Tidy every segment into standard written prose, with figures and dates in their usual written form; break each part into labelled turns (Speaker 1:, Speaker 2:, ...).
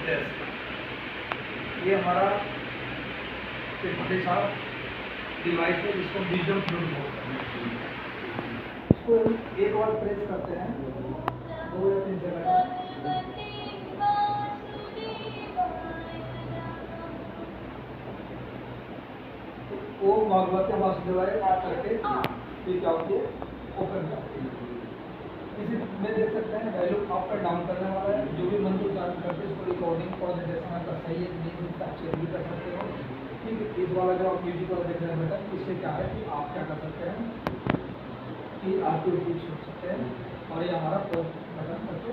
Speaker 1: ये हमारा डिवाइस है जिसको विजडम फ्लूइड बोलते हैं। इसको एक बार प्रेस करते हैं 2 या 3 जगह वो भगवती वासुदेवाय करके ये क्या होती है ओपन करती है। इसी में देख सकते हैं वैल्यू अप एंड डाउन करने वाला है। जो भी मंत्र उच्चारण करते हैं इसको रिकॉर्डिंग प्रोजेक्शन का सही है नहीं इसका चेक भी कर सकते हो। ठीक है, इस वाला जो आप म्यूजिक वाला देख रहे हैं बेटा इससे क्या है कि आप क्या कर सकते हैं कि आप कुछ सोच सकते हैं और ये हमारा बटन करके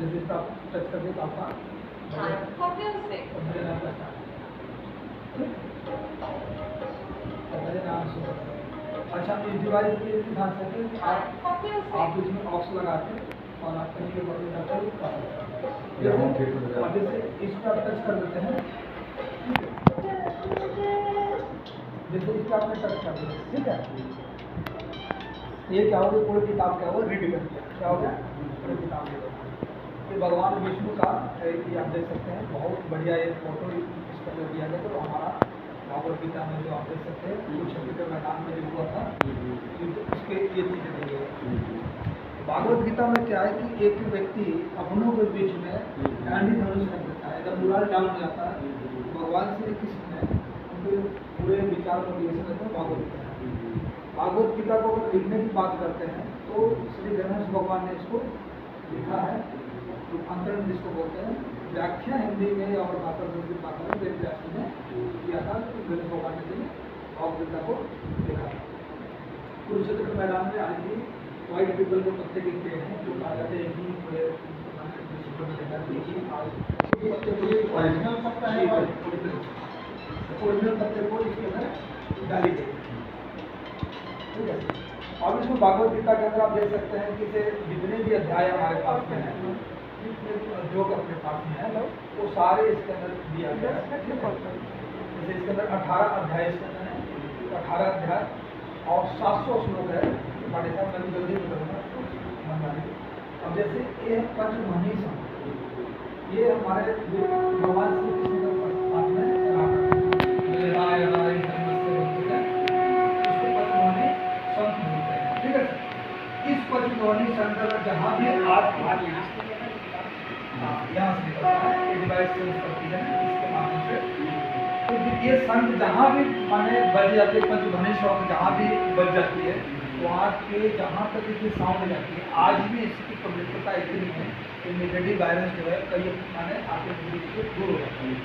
Speaker 1: जैसे इसका टच करके तो आपका अच्छा इस डिवाइस के लिए ध्यान रखें कि आप इसमें ऑक्स लगाते और आप कहीं पे बटन जाते हैं और जैसे इस पर टच कर देते हैं जैसे इस पर आपने टच कर दिया ठीक है ये क्या हो गया पूरी किताब क्या हो रीड कर दिया क्या हो गया पूरी किताब ये भगवान विष्णु का ये आप देख सकते हैं बहुत बढ़िया ये फोटो इसका जो दिया गया तो हमारा भागवत गीता में जो आप देख सकते हैं कुरुक्षेत्र के मैदान में जो हुआ था उसके ये चीज़ें दी गई। भागवत गीता में क्या है कि एक व्यक्ति अपनों के बीच में गांधी धनुष रख देता है जब मुराल डाउन हो जाता है भगवान श्री कृष्ण ने उनके पूरे विचार मोटिवेशन देते हैं भागवत गीता को अगर लिखने की बात करते हैं तो श्री गणेश भगवान ने इसको लिखा है अंतरण जिसको बोलते हैं व्याख्या हिंदी में और भाषा संस्कृत भाषा में वेद व्यास ने किया था गणेश भगवान ने भागवत गीता को लिखा था। कुरुक्षेत्र के मैदान में आज भी व्हाइट पीपल के पत्ते गिरते हैं जो कहा जाते हैं कि ओरिजिनल पत्ता है ओरिजिनल पत्ते को इसके अंदर डाली गई ठीक है। और इसमें भागवत गीता के अंदर आप देख सकते हैं कि जितने भी अध्याय हमारे पास में हैं जो अपने पास में है वो सारे इसके अंदर दिया गया है। जैसे इसके अंदर 18 अध्याय इसके अंदर है 18 अध्याय और 700 श्लोक है हमारे साथ मैं जल्दी बताऊंगा। अब जैसे ये पंचमहनी संघ ये हमारे भगवान श्री कृष्ण के पास में ठीक है। इस पंचमहनी संघ का जहाँ भी आज यहाँ से निकलता है ये डिवाइस सेंस करती है इसके माध्यम से तो ये संघ जहाँ भी माने बज जाती है पंचध्वनि शब्द जहाँ भी बज जाती है वहाँ के जहाँ तक इसकी साउंड जाती है आज भी इसकी प्रवृत्ता इतनी है कि नेगेटिव वायरस जो है कई माने आपके से दूर हो जाती है।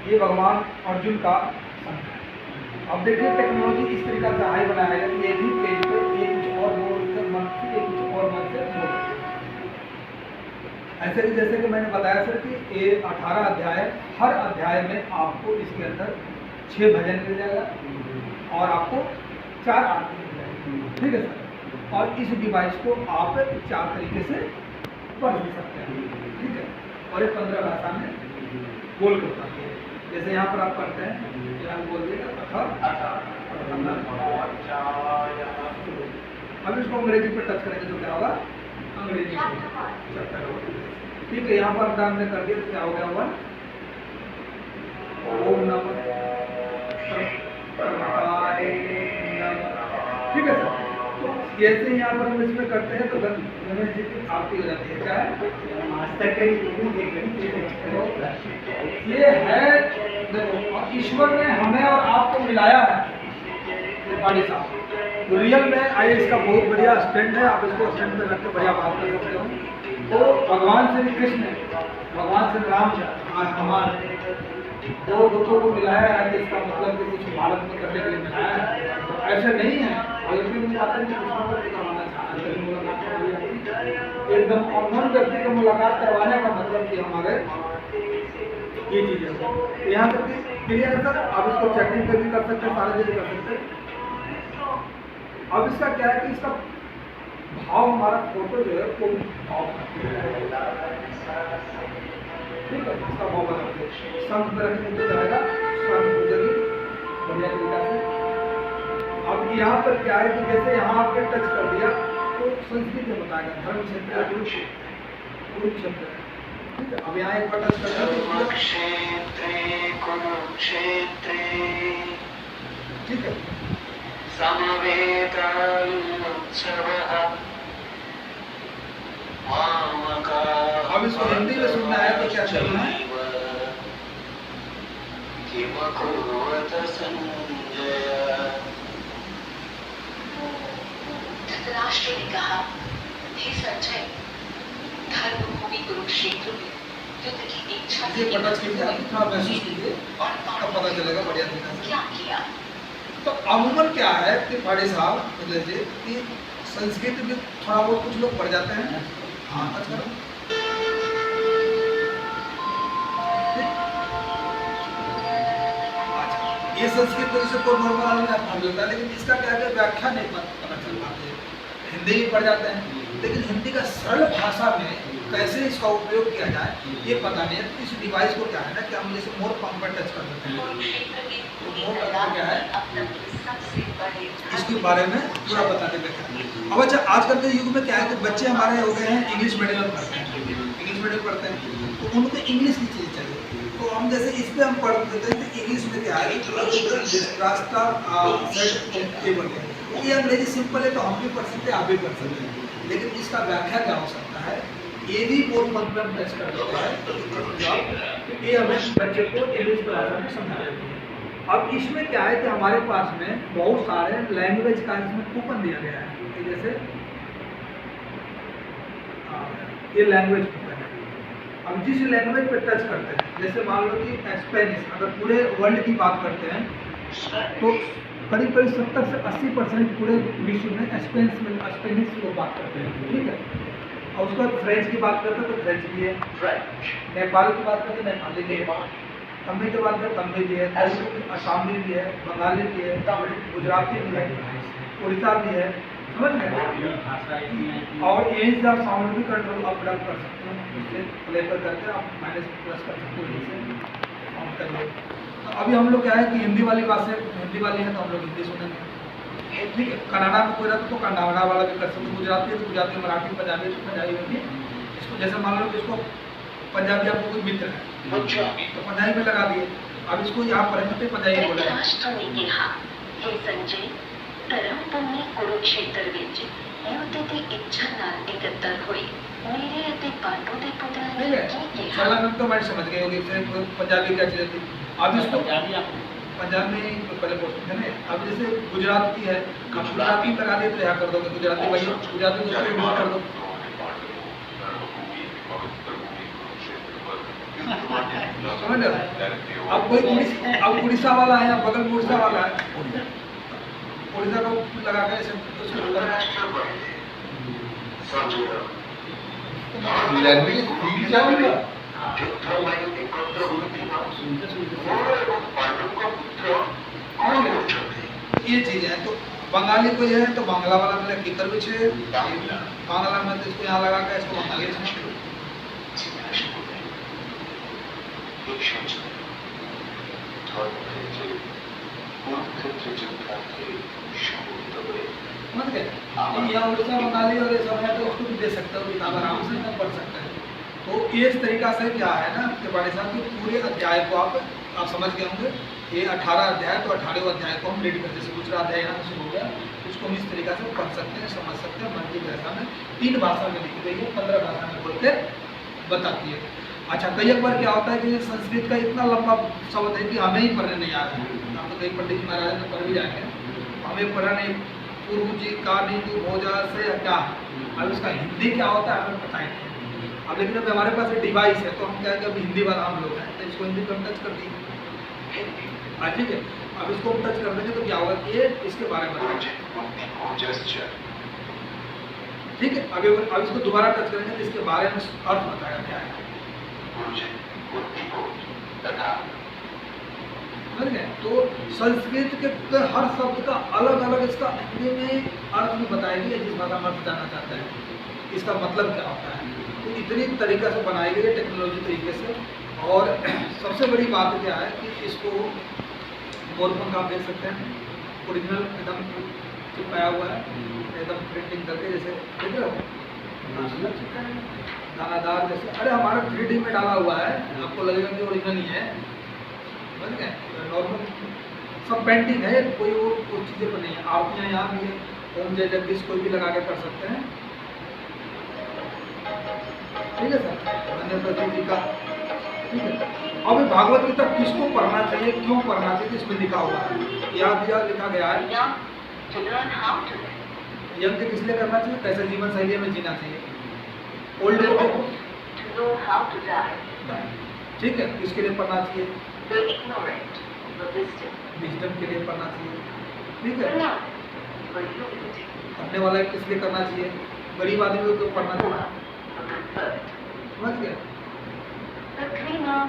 Speaker 1: ये भगवान अर्जुन का संघ है। अब देखिए टेक्नोलॉजी इस तरीका से हाई बनाया गया कि एक ही पेज पर ये कुछ और बोल मन से कुछ और मन से बोल ऐसे ही जैसे कि मैंने बताया सर कि ये 18 अध्याय हर अध्याय में आपको इसके अंदर 6 भजन मिल जाएगा और आपको 4 आरती मिल जाएगी ठीक है सर। और इस डिवाइस को आप 4 तरीके से पढ़ भी सकते हैं ठीक है। और ये 15 भाषा में बोल कर पाते हैं जैसे यहाँ पर आप पढ़ते हैं यहाँ बोल दिएगा अब इसको अंग्रेजी पर टच करेंगे तो क्या होगा अंग्रेजी ठीक है। यहाँ पर हमने कर दिया तो क्या हो गया 1 ओम नमः ठीक है सर। तो जैसे यहाँ पर हम इसमें करते हैं तो गणेश जी की आरती हो जाती है क्या है ये है देखो ईश्वर ने हमें और आपको मिलाया है त्रिपाठी साहब तो रियल में आइए इसका बहुत बढ़िया स्टैंड है आप इसको स्टैंड में रख के बढ़िया बात कर सकते हो। तो भगवान श्री कृष्ण भगवान श्री राम हमारे 2 दुखों को मिलाया है इसका मतलब कि कुछ भारत में करने के लिए मिलाया है तो ऐसा नहीं है अगर भी मुझे आता है एकदम अननोन व्यक्ति को मुलाकात करवाने का मतलब कि हमारे ये चीज़ें यहाँ तक क्लियर है सर। आप इसको चेकिंग कर भी कर सकते हैं सारे चीज़ें कर सकते हैं। अब इसका क्या है कि इसका भाव हमारा फोटो जो है वो भाव ठीक है इसका भाव बनाते हैं संत तरह के जाएगा संत पूजगी बढ़िया तरीका से। अब यहाँ पर क्या है कि जैसे यहाँ आपने टच कर दिया तो संस्कृत में बताएगा धर्म क्षेत्र कुरुक्षेत्र ठीक है। अब यहाँ एक बार टच करते हैं
Speaker 2: कुरुक्षेत्रे
Speaker 1: ठीक है।
Speaker 2: समवेतायुत्सवः
Speaker 1: अब इसको हिंदी में सुनना है तो क्या करना है?
Speaker 2: किमकुर्वत संजय।
Speaker 3: धृतराष्ट्र ने कहा, हे संजय, धर्मभूमि कुरुक्षेत्र में युद्ध की इच्छा से
Speaker 1: पता कीजिए, थोड़ा महसूस कीजिए, तब पता चलेगा बढ़िया तरीके से।
Speaker 3: क्या किया?
Speaker 1: तो अमूमन क्या है कि बड़े साहब मतलब कि संस्कृत में थोड़ा बहुत कुछ लोग पढ़ जाते हैं। हाँ अच्छा, ये संस्कृत तो इसे कोई नॉर्मल आदमी पढ़ लेता है, लेकिन इसका क्या है व्याख्या नहीं पता चल पाती है। हिंदी भी पढ़ जाते हैं, लेकिन हिंदी का सरल भाषा में कैसे इसका उपयोग किया जाए ये पता नहीं है। तो इस डिवाइस को क्या है ना कि हम जैसे मोर पंख पर टच कर देते हैं, तो मोर पंख क्या है इसके बारे में पूरा बताने बैठा। अब अच्छा आजकल के युग में क्या है कि बच्चे हमारे हो गए हैं इंग्लिश मीडियम में पढ़ते हैं, इंग्लिश मीडियम पढ़ते हैं, तो उनको इंग्लिश की चीज़ चाहिए। तो हम जैसे इस पर हम पढ़ देते हैं तो इंग्लिश में क्या है रास्ता ये अंग्रेजी सिंपल है तो हम भी पढ़ सकते हैं, आप भी पढ़ सकते हैं, लेकिन इसका व्याख्या क्या हो सकता है ये भी बहुत मतलब टच कर देता है। ये हमें बच्चे को इंग्लिश भाषा में समझा देते हैं। अब इसमें क्या है कि हमारे पास में बहुत सारे लैंग्वेज का इसमें कूपन दिया गया है, जैसे ये लैंग्वेज कूपन है। अब जिस लैंग्वेज पे टच करते हैं, जैसे मान लो कि स्पेनिश, अगर पूरे वर्ल्ड की बात करते हैं तो करीब करीब 70 से 80% पूरे विश्व में स्पेनिश लोग बात करते हैं, ठीक है। और उसके बाद फ्रेंच की बात करते हैं तो फ्रेंच भी है, नेपाल की बात करते हैं नेपाली भी है, तमिल की बात करते हैं तमिल भी है, असमी भी है, बंगाली भी है, गुजराती भी है, उड़ीसा भी है, समझ गए। और यही से आप साउंड भी कंट्रोल अप डाउन कर सकते हो, इससे प्ले पर करके आप माइनस प्लस कर सकते हो, इससे साउंड कर लो। तो अभी हम लोग क्या है कि हिंदी वाली बात से हिंदी वाली है तो हम लोग हिंदी सुनेंगे, ठीक है। कन्नड़ा में कोई रहता तो कन्नड़ा वाला भी कर सकते हो, गुजराती है तो गुजराती, मराठी, पंजाबी तो पंजाबी होगी। इसको जैसे मान लो कि इसको पंजाबी आपको कोई मित्र है तो पंजाबी में लगा दिए, अब इसको यहाँ पर पंजाबी बोलेगा।
Speaker 3: ਧਰਮਭੂਮੀ ਕੁਰੂਕਸ਼ੇਤਰ ਵਿੱਚ ਯੁੱਧ ਦੀ ਇੱਛਾ ਨਾਲ ਇਕੱਤਰ ਹੋਈ मेरे ਅਤੇ पांडु ਦੇ ਪੁੱਤਰਾਂ ਨੇ ਕੀ ਕਿਹਾ?
Speaker 1: सलाम तो मैं समझ गए होगी पंजाबी क्या चीज़ थी। अब इसको पंजाब में पहले बोलते थे ना, अब जैसे गुजरात की है, अब गुजराती लगा दिए तो यहाँ कर दोगे गुजराती, भाई गुजराती को कर दो। समझ रहे? अब कोई अब उड़ीसा वाला है, बगल में उड़ीसा वाला है, उड़ीसा को लगा के ऐसे
Speaker 2: लैंग्वेज सीख जाएगा।
Speaker 1: ये चीज़ है। तो बंगाली कोई है तो बांग्ला वाला में किकर भी छे, बांग्ला में तो इसको यहाँ लगा के इसको बंगाली छे। समझ गए? यहाँ उड़ीसा बंगाली और ये सब है तो उसको भी दे सकते हो, किताब आराम से पढ़ सकते हैं। तो इस तरीका से क्या है ना कि बड़े साहब के पूरे अध्याय को आप समझ गए होंगे। ये 18 अध्याय, तो 18वें अध्याय को हम रीड करते हैं। जैसे दूसरा अध्याय यहाँ शुरू हो गया, उसको हम इस तरीका से पढ़ सकते हैं, समझ सकते हैं। मन की भाषा में 3 भाषा में लिखी गई है, 15 भाषा में बोल के बताती है। अच्छा, कई बार क्या होता है कि संस्कृत का इतना लंबा शब्द है कि हमें ही पढ़ने नहीं आ रहा है। हम तो कई पंडित महाराज ने पढ़ भी जाएंगे, हमें पढ़ा नहीं पूर्व जी का नींदू भोजा से क्या है, अब इसका हिंदी क्या होता है हमें पता ही नहीं। अब लेकिन अब हमारे पास एक डिवाइस है तो हम क्या है कि अब हिंदी वाला हम लोग हैं तो इसको हिंदी पर टच कर दिए, ठीक है। अब इसको हम टच कर देंगे तो क्या होगा कि ये इसके बारे में ठीक है। अब इसको दोबारा टच करेंगे तो इसके बारे में अर्थ बताया क्या है, समझ गए। तो संस्कृत के हर शब्द का अलग अलग इसका हिंदी में अर्थ भी बताएगी, जिस भाषा में अर्थ जानना चाहता है इसका मतलब क्या होता है। तो इतनी तरीके से बनाई गई है टेक्नोलॉजी तरीके से। और सबसे बड़ी बात क्या है कि इसको मोरपंख आप देख सकते हैं, ओरिजिनल एकदम चिपकाया हुआ है, एकदम प्रिंटिंग करके, जैसे देख रहे हो दानादार जैसे, अरे हमारा 3D में डाला हुआ है, आपको लगेगा कि ओरिजिनल ही है, समझ गए? नॉर्मल सब पेंटिंग है, कोई वो उस चीज़ें पर नहीं है। आरतियाँ यहाँ भी है, ओम जय जगदीश कोई भी लगा के कर सकते हैं, ठीक है सर? धन्यवाद जी का, ठीक है। अब ये भागवत गीता किसको पढ़ना चाहिए, क्यों पढ़ना चाहिए, इसमें लिखा हुआ है, यह लिखा गया है।
Speaker 3: To learn how to live.
Speaker 1: यज्ञ किस लिए करना चाहिए, कैसे जीवन शैली में जीना चाहिए, old age
Speaker 3: To know how to die.
Speaker 1: ठीक है, किसके लिए पढ़ना चाहिए,
Speaker 3: The ignorant, the wisdom.
Speaker 1: Wisdom के लिए पढ़ना चाहिए, ठीक
Speaker 3: The
Speaker 1: है।
Speaker 3: love, for humility.
Speaker 1: अपने वाला किस लिए करना चाहिए, गरीब आदमी को पढ़ना
Speaker 3: The
Speaker 1: चाहिए,
Speaker 3: one, for comfort.
Speaker 1: समझ गए?
Speaker 3: The cleaner,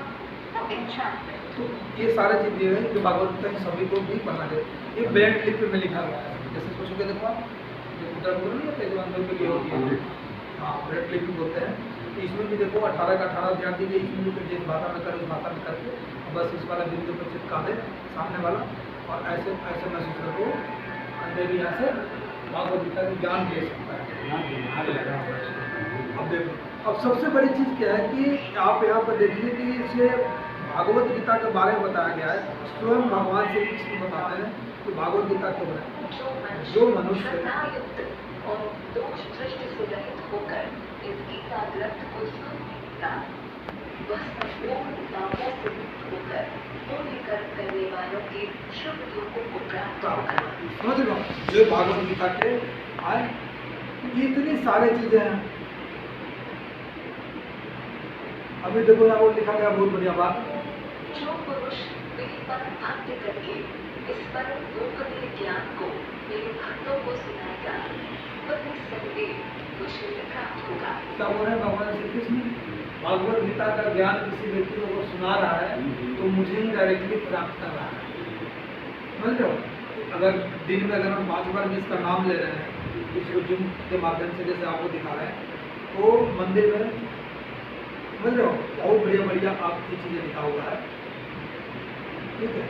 Speaker 3: for enchantment.
Speaker 1: तो ये सारे चीजें हैं जो भागवत गीता में सभी को भी पढ़ना चाहिए। ये ब्रेड लिपि में लिखा गया है, जैसे कुछ के देखो आप, जो उधर बोल नहीं होते जो अंदर के लिए होती है, हाँ ब्रेड लिपि बोलते हैं। तो इसमें भी देखो 18 का 18 ध्यान दीजिए, इसमें भी जिस भाषा में करे उस भाषा में करके बस इस वाला बिंदु पर चिपका दे सामने वाला, और ऐसे ऐसे महसूस करो अंदर भी यहाँ से भागवत गीता का ज्ञान ले सकता है। अब देखो, अब सबसे बड़ी चीज़ क्या है कि आप यहाँ पर देखिए कि इसे भागवत गीता के बारे में बताया गया है, स्वयं भगवान श्री कृष्ण बताते हैं कि भागवत गीता क्यों है। जो मनुष्य
Speaker 3: श्रद्धायुक्त और दोष दृष्टि से रहित होकर इस गीता ग्रंथ को सुनता, वह संपूर्ण पापों से मुक्त होकर पुण्य कर्म करने वालों के शुभ लोगों को प्राप्त होगा।
Speaker 1: समझ लो, जो भागवत गीता के आए इतनी सारी चीजें हैं। अभी देखो यहाँ वो लिखा गया, बहुत बढ़िया बात,
Speaker 3: जो पुरुष मेरे पर भक्ति करके इस परम गोपनीय ज्ञान को मेरे भक्तों को सुनाएगा, वह निस्संदेह मुझे प्राप्त होगा।
Speaker 1: क्या बोल रहे हैं भगवान श्री कृष्ण, भागवत गीता का ज्ञान किसी व्यक्ति को सुना रहा है तो मुझे ही डायरेक्टली प्राप्त कर रहा है। समझ रहे हो? अगर दिन में अगर हम 5 बार भी इसका नाम ले रहे हैं इस जूम के माध्यम से, जैसे आपको दिखा रहे हैं, तो मंदिर में, समझ रहे हो, बहुत बढ़िया बढ़िया आपकी चीजें लिखा हुआ है, ठीक है।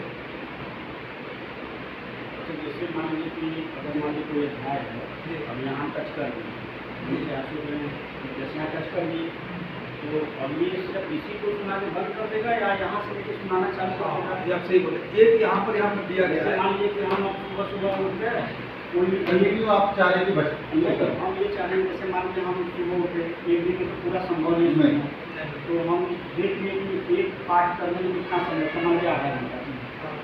Speaker 4: तो जैसे मान लीजिए कि अगर मान लीजिए कोई अध्याय है, अब यहाँ टच कर दिए, जैसे आप सोच रहे हैं जैसे यहाँ टच कर दिए, तो अब ये सिर्फ इसी को सुनाने बंद कर देगा या यहाँ से लेके सुनाना चालू कर देगा?
Speaker 1: ये आप सही बोले, एक यहाँ पर दिया गया
Speaker 4: जैसे
Speaker 1: है।
Speaker 4: मान लीजिए कि हम सुबह सुबह उठ गए, कोई
Speaker 5: कंटिन्यू आप चाह रहे हैं कि बस
Speaker 4: हम ये चाह रहे हैं, जैसे मान लीजिए हम सुबह उठे, एक दिन में तो पूरा संभव नहीं है, तो हम देख लें कि एक पाठ करने में कितना समय, समझ गया आधा घंटा,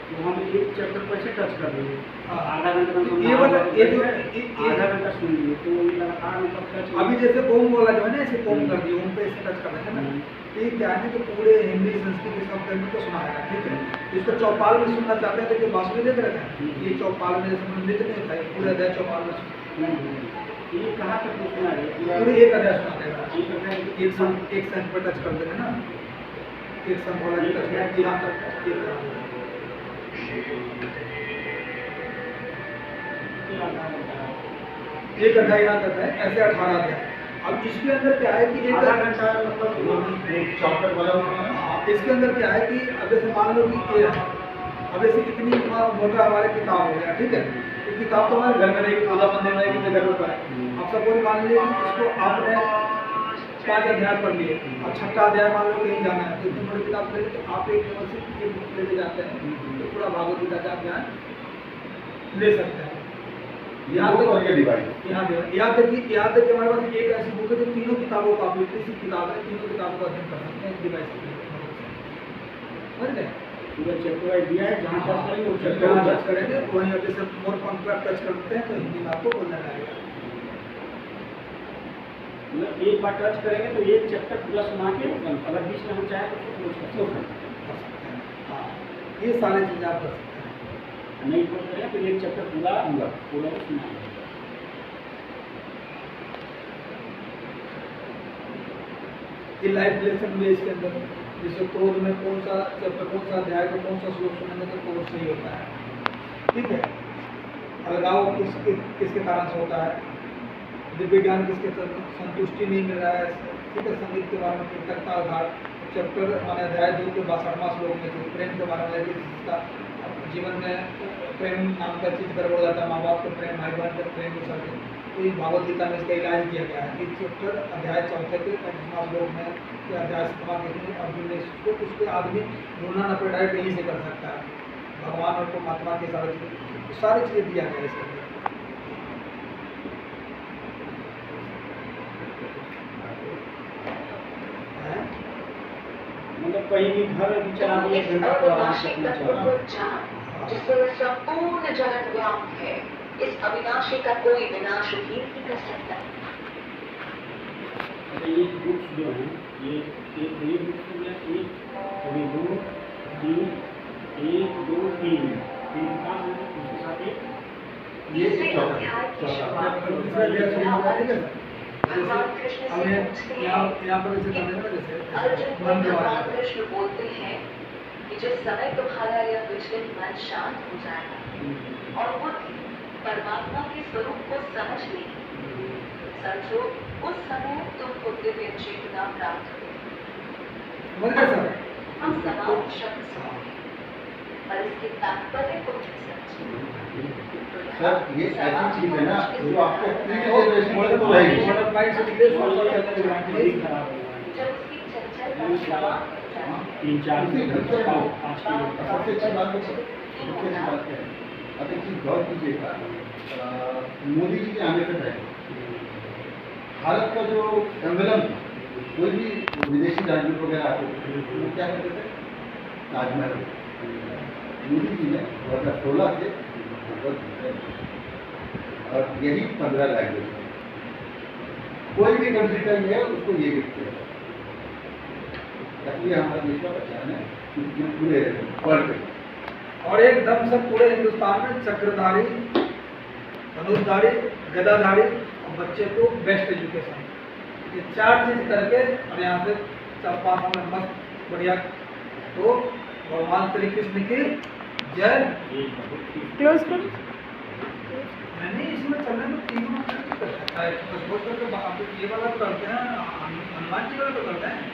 Speaker 4: तो हम एक चैप्टर पर से टच कर देंगे, आधा घंटा
Speaker 1: ये वाला ये जो
Speaker 4: आधा घंटा सुन लिए, तो ये लगातार मतलब टच।
Speaker 1: अभी जैसे ओम बोला जो है ना, ऐसे ओम कर दिए, ओम पे ऐसे टच कर देंगे ना, ये क्या है कि पूरे हिंदी संस्कृत के शब्द को सुनाएगा, ठीक है। इसको चौपाल में सुनना चाहते हैं, लेकिन बांसुरी देख रहे हैं, ये चौपाल में जैसे नृत्य नहीं होता है, पूरे अध्याय चौपाल में
Speaker 4: ये कहाँ तक तो सुना है
Speaker 1: पूरे एक अध्याय सुना देगा, एक संघ पर टच कर देंगे ना, एक संघ वाला टच करके यहाँ तक एक अध्याय यहाँ तक है, ऐसे 18 अध्याय। अब इसके अंदर क्या है कि
Speaker 4: आधा घंटा मतलब
Speaker 5: शॉर्टकट वाला होता है ना,
Speaker 1: इसके अंदर क्या है कि अब जैसे मान लो कि ये है, अब ऐसे कितनी मोटा हमारे किताब हो गया, ठीक है, ये किताब तो हमारे घर में रहेगी, पूजा मंदिर में रहेगी, घर में पढ़े। अब सपोज मान लीजिए कि इसको आपने 5 अध्याय पढ़ लिए, अब 6ठा अध्याय मान लो कहीं जाना है, तो इतनी बड़ी किताब ले तो आप एक लेवल से एक बुक लेके जाते हैं, तो पूरा भागवत गीता का ज्ञान ले सकते हैं। यहाँ तक
Speaker 5: और ये डिवाइड
Speaker 1: यहाँ तक कि हमारे पास एक ऐसी बुक है जो तीनों किताबों का, इसी किताब है, तीनों किताबों का अध्ययन कर सकते हैं डिवाइस के लिए, समझ गए?
Speaker 4: पूरा चैप्टर दिया है, जहाँ टच करेंगे वो
Speaker 1: जहाँ
Speaker 4: चैप्टर
Speaker 1: टच करेंगे वहीं, अब जैसे मोर पंख पर टच करते हैं तो हिंदी में आपको बोलना आएगा।
Speaker 4: मतलब एक बार टच करेंगे तो एक चैप्टर पूरा सुना के, अगर बीच में हम चाहें तो क्लोज कर सकते हैं।
Speaker 1: हाँ, ये सारी चीज़ें आप कर सकते हैं।
Speaker 4: नहीं क्लोज करें तो एक चैप्टर पूरा सुना।
Speaker 1: ये लाइफ लेसन भी है इसके अंदर, जैसे क्रोध में कौन सा चैप्टर, कौन सा अध्याय को कौन सा श्लोक सुनेंगे तो क्रोध सही होता है, ठीक है। अलगाव किसके कारण से होता है, दिव्य ज्ञान किसके संतुष्टि नहीं मिल रहा है, ठीक है। संगीत के बारे में कृतज्ञता घाट चैप्टर माने अध्याय 2 के 62वां श्लोक में जो प्रेम के बारे में, जिसका जीवन में प्रेम नाम का चीज गड़बड़ हो जाता है, माँ बाप का प्रेम, भाई बहन का प्रेम, तो भागवत गीता में इसका इलाज किया गया है कि चैप्टर अध्याय 4 के 55 श्लोक में कि अध्याय समाप्त देखने अर्जुन ने उसके आदमी ढूंढना न पड़े डायरेक्ट यहीं से कर सकता है। भगवान और परमात्मा के सारी चीज़ें दिया गया है इसके अंदर।
Speaker 4: मतलब कहीं भी घर भी चला
Speaker 3: तो
Speaker 4: दिए
Speaker 3: इस
Speaker 4: घंटा तो आराम से
Speaker 3: अविनाशी
Speaker 4: अपना
Speaker 3: तत्व
Speaker 4: चला
Speaker 3: को जान जिसमें संपूर्ण जगत व्याप्त है। इस अविनाशी का कोई विनाश भी नहीं कर सकता।
Speaker 4: अच्छा ये बुक्स जो हैं ये बुक्स हो गया एक अभी 2 3 1 2 3 काम है उसके साथ
Speaker 1: ये
Speaker 3: तीसरे अध्याय की शुरुआत
Speaker 1: दूसरा अध्याय शुरू हुआ, ठीक है सर।
Speaker 3: भगवान कृष्ण
Speaker 1: अब
Speaker 3: से पूछते हैं
Speaker 1: यहाँ पर जैसे करने में जैसे
Speaker 3: अर्जुन को
Speaker 1: मन जो आ
Speaker 3: भगवान
Speaker 1: जाता है।
Speaker 3: कृष्ण बोलते हैं कि जिस समय तुम्हारा यह विचलित मन शांत हो जाएगा और बुद्धि परमात्मा के स्वरूप को समझ लेगी, समझो उस समय तुमको दिव्य चेतना प्राप्त होगी।
Speaker 1: समझ गए सर?
Speaker 3: हम समान शब्द सुनेंगे पर इसके तात्पर्य को नहीं समझेंगे।
Speaker 5: सर ये ऐसी चीज है ना जो आपको
Speaker 1: मॉडल
Speaker 5: तो रहेगी।
Speaker 1: मॉडल प्राइस से चलने की गारंटी है।
Speaker 4: खराब हो गया
Speaker 3: जब उसकी चंचल का समाप्त हो जाए
Speaker 4: 3 4
Speaker 5: उसी घर से
Speaker 4: 5 किलो
Speaker 5: सबसे अच्छी बात है सबसे अच्छी बात है अब एक चीज गौर कीजिएगा मोदी जी के आने से पहले भारत का जो एम्बलम कोई भी विदेशी राजदूत वगैरह आते थे वो क्या करते थे ताजमहल। मोदी जी ने 2016 से और यही 15 लैंग्वेज कोई भी कंट्री का है उसको ये गिफ्ट किया ताकि ये हमारा देश का पहचान है पूरे वर्ल्ड में।
Speaker 1: और एकदम से पूरे हिंदुस्तान में चक्रधारी, धनुषधारी, गदाधारी और बच्चे को बेस्ट एजुकेशन, ये 4 चीज करके और यहाँ से 4-5 में मस्त बढ़िया। तो भगवान श्री कृष्ण की जय।
Speaker 6: क्लोज करो।
Speaker 1: मैंने इसमें चलने में 3 मिनट कर सकता है। ये वाला तो करते हैं, हनुमान जी वाला तो करते हैं।